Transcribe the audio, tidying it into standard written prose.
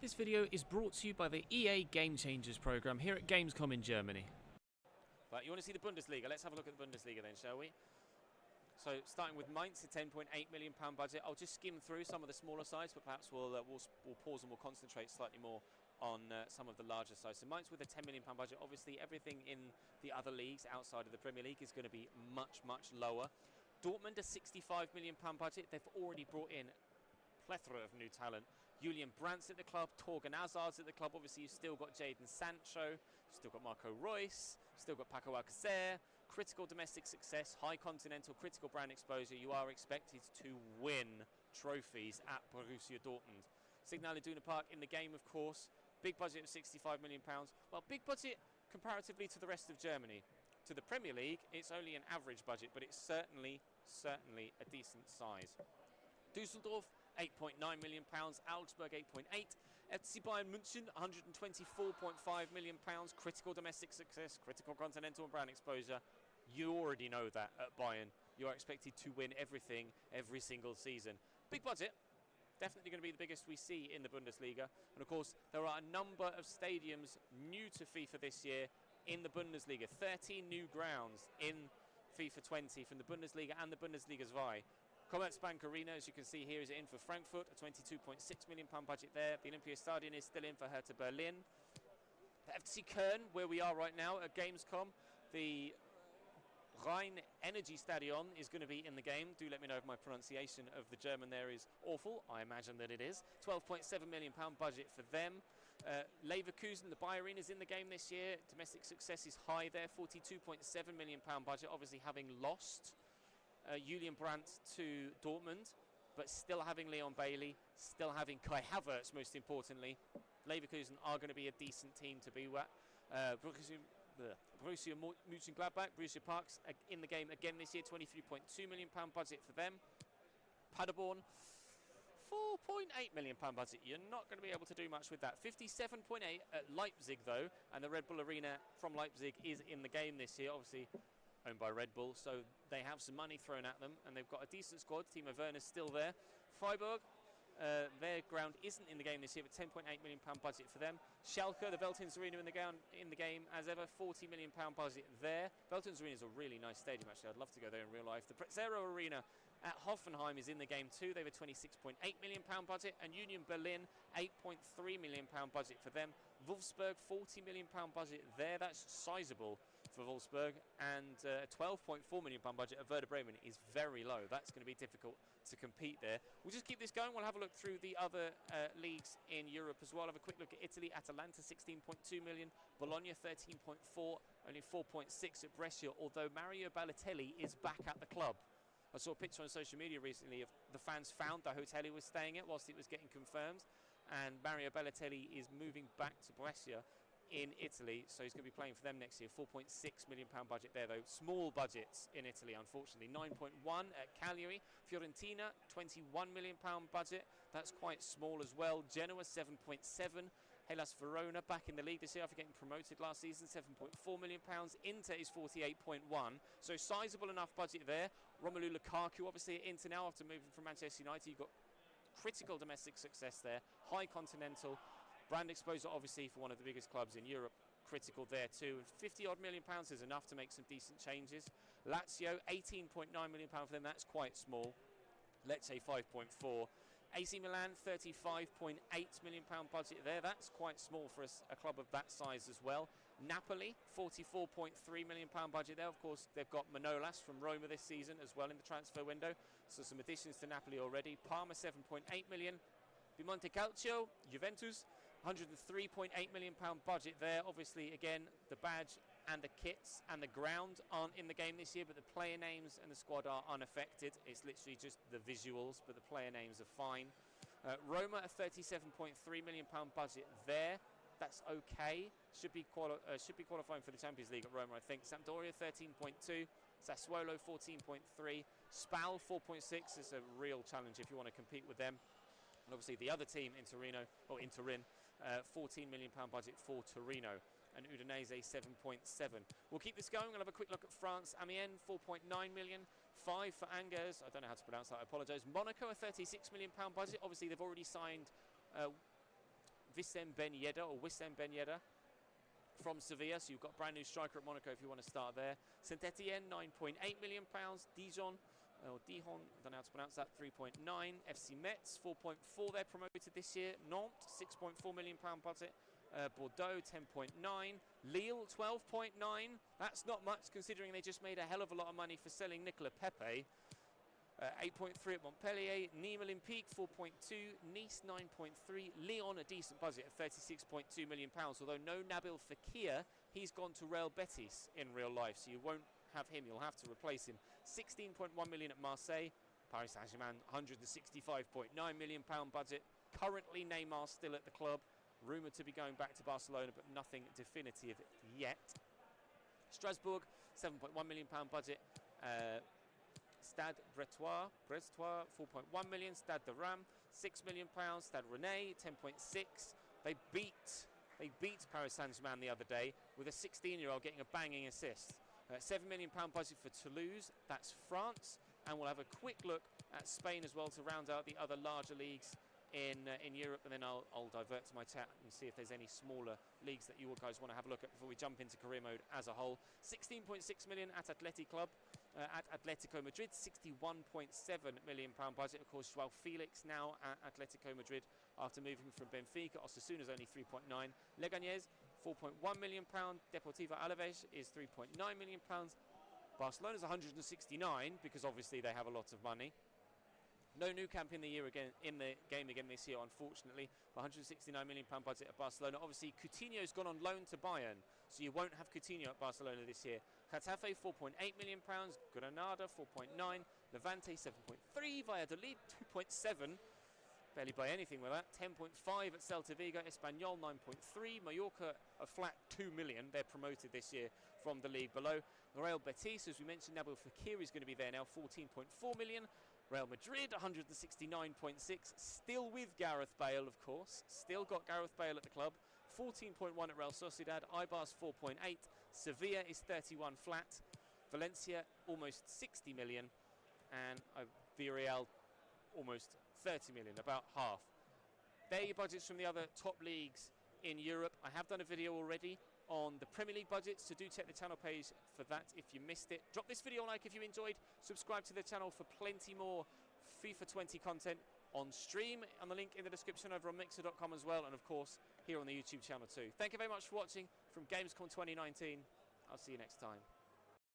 This video is brought to you by the EA Game Changers program here at Gamescom in Germany. But you want to see the Bundesliga? Let's have a look at the Bundesliga then, shall we? So starting with Mainz, a £10.8 million budget. I'll just skim through some of the smaller sides, but perhaps we'll pause and we'll concentrate slightly more on some of the larger sides. So Mainz with a £10 million budget. Obviously, everything in the other leagues outside of the Premier League is going to be much, much lower. Dortmund, a £65 million budget. They've already brought in a plethora of new talent. Julian Brandt's at the club, Torgan Hazard's at the club. Obviously, you've still got Jadon Sancho, you've still got Marco Reus, still got Paco Alcacer. Critical domestic success, high continental, critical brand exposure. You are expected to win trophies at Borussia Dortmund. Signal Iduna Park in the game, of course. Big budget of £65 million. Well, big budget comparatively to the rest of Germany. To the Premier League, it's only an average budget, but it's certainly a decent size. Dusseldorf, £8.9 million, Augsburg 8.8, FC Bayern München £124.5 million, critical domestic success, critical continental and brand exposure. You already know that at Bayern. You are expected to win everything every single season. Big budget, definitely going to be the biggest we see in the Bundesliga. And of course, there are a number of stadiums new to FIFA this year in the Bundesliga. 13 new grounds in FIFA 20 from the Bundesliga and the Bundesliga 2. Commerzbank Arena, as you can see here, is in for Frankfurt, a £22.6 million budget there. The Olympiastadion is still in for Hertha Berlin. The FC Köln, where we are right now at Gamescom, the Rhein Energy Stadion is going to be in the game. Do let me know if my pronunciation of the German there is awful. I imagine that it is. £12.7 million budget for them. Leverkusen, the Bayern is in the game this year. Domestic success is high there, £42.7 million budget, obviously having lost Julian Brandt to Dortmund, but still having Leon Bailey, still having Kai Havertz, most importantly. Leverkusen are going to be a decent team to be at. Borussia Mönchengladbach, Borussia Parks in the game again this year, £23.2 million budget for them. Paderborn, £4.8 million budget. You're not going to be able to do much with that. 57.8 at Leipzig though, and the Red Bull Arena from Leipzig is in the game this year, obviously owned by Red Bull, so they have some money thrown at them, and they've got a decent squad. Timo Werner's still there. Freiburg, their ground isn't in the game this year, but £10.8 million budget for them. Schalke, the Veltins Arena in the game as ever, £40 million budget there. Veltins Arena is a really nice stadium, actually. I'd love to go there in real life. The Prezero Arena at Hoffenheim is in the game too. They have a £26.8 million budget, and Union Berlin, £8.3 million budget for them. Wolfsburg, £40 million budget there. That's sizable for Wolfsburg, and a £12.4 million budget at Werder Bremen is very low. That's going to be difficult to compete there. We'll just keep this going. We'll have a look through the other leagues in Europe as well. Have a quick look at Italy. Atalanta, £16.2 million. Bologna, £13.4 million. Only £4.6 million at Brescia, although Mario Balotelli is back at the club. I saw a picture on social media recently of the fans found the hotel he was staying at whilst it was getting confirmed, and Mario Balotelli is moving back to Brescia in Italy, so he's going to be playing for them next year. £4.6 million budget there though. Small budgets in Italy, unfortunately. 9.1 at Cagliari. Fiorentina, £21 million budget. That's quite small as well. Genoa, 7.7. Hellas Verona back in the league this year after getting promoted last season, £7.4 million. Inter is 48.1, so sizable enough budget there. Romelu Lukaku obviously at Inter now after moving from Manchester United. You've got critical domestic success there, high continental. Brand exposure, obviously, for one of the biggest clubs in Europe, critical there too. 50 odd million pounds is enough to make some decent changes. Lazio, £18.9 million for them. That's quite small. Lecce, 5.4. AC Milan, £35.8 million budget there. That's quite small for a club of that size as well. Napoli, £44.3 million budget there. Of course, they've got Manolas from Roma this season as well in the transfer window. So some additions to Napoli already. Parma, £7.8 million. Piemonte Calcio, Juventus, £103.8 million budget there. Obviously, again, the badge and the kits and the ground aren't in the game this year, but the player names and the squad are unaffected. It's literally just the visuals, but the player names are fine. Roma, a £37.3 million budget there. That's okay. Should be qualifying for the Champions League at Roma, I think. Sampdoria, 13.2. Sassuolo, 14.3. Spal, 4.6. It's a real challenge if you want to compete with them. And obviously the other team in Turin, £14 million budget for Torino, and Udinese 7.7. We'll keep this going. We'll have a quick look at France. Amiens, 4.9 million. 5 for Angers. I don't know how to pronounce that. I apologise. Monaco, a £36 million budget. Obviously, they've already signed Wissam Ben Yedder, or Wissam Ben Yedder, from Sevilla. So you've got brand new striker at Monaco if you want to start there. Saint Etienne, £9.8 million. Dijon, or Dijon, I don't know how to pronounce that, 3.9. FC Metz, 4.4. They're promoted this year. Nantes, £6.4 million budget. Bordeaux, 10.9. Lille, 12.9. That's not much considering they just made a hell of a lot of money for selling Nicolas Pepe. 8.3 at Montpellier. Nîmes Olympique, 4.2. Nice, 9.3. Lyon, a decent budget at £36.2 million. Although no Nabil Fekir, he's gone to Real Betis in real life, so you won't have him. You'll have to replace him. 16.1 million at Marseille. Paris Saint-Germain, £165.9 million budget. Currently, Neymar still at the club. Rumoured to be going back to Barcelona, but nothing definitive yet. Strasbourg, £7.1 million budget. Stade Brestois, 4.1 million. Stade de Reims, £6 million. Stade Rennais, 10.6. They beat Paris Saint-Germain the other day with a 16-year-old getting a banging assist. £7 million budget for Toulouse, that's France. And we'll have a quick look at Spain as well to round out the other larger leagues in Europe, and then I'll divert to my chat and see if there's any smaller leagues that you guys want to have a look at before we jump into career mode as a whole. 16.6 million at Athletic Club, at Atletico Madrid. 61.7 million pound budget. Of course, Joao Felix now at Atletico Madrid after moving from Benfica. Osasuna's only 3.9. Leganés, 4.1 million pound. Deportivo Alaves is 3.9 million pounds. Barcelona's 169 because obviously they have a lot of money. No new camp in the year again in the game again this year, unfortunately. 169 million pound budget at Barcelona. Obviously, Coutinho's gone on loan to Bayern, so you won't have Coutinho at Barcelona this year. Getafe, 4.8 million pounds. Granada, 4.9. Levante, 7.3. Valladolid, 2.7. Barely buy anything with that. 10.5 at Celta Vigo. Espanyol, 9.3. Mallorca, a flat 2 million. They're promoted this year from the league below. Real Betis, as we mentioned, Nabil Fekir is going to be there now. 14.4 million. Real Madrid, 169.6, still with Gareth Bale, of course. Still got Gareth Bale at the club. 14.1 at Real Sociedad. Eibar's 4.8. Sevilla is 31 flat. Valencia, almost 60 million. And Villarreal, almost 30 million, about half. There are your budgets from the other top leagues in Europe. I have done a video already on the Premier League budgets, so do check the channel page for that if you missed it. Drop this video a like if you enjoyed. Subscribe to the channel for plenty more FIFA 20 content on stream, on the link in the description over on mixer.com as well, and of course here on the YouTube channel too. Thank you very much for watching from Gamescom 2019. I'll see you next time.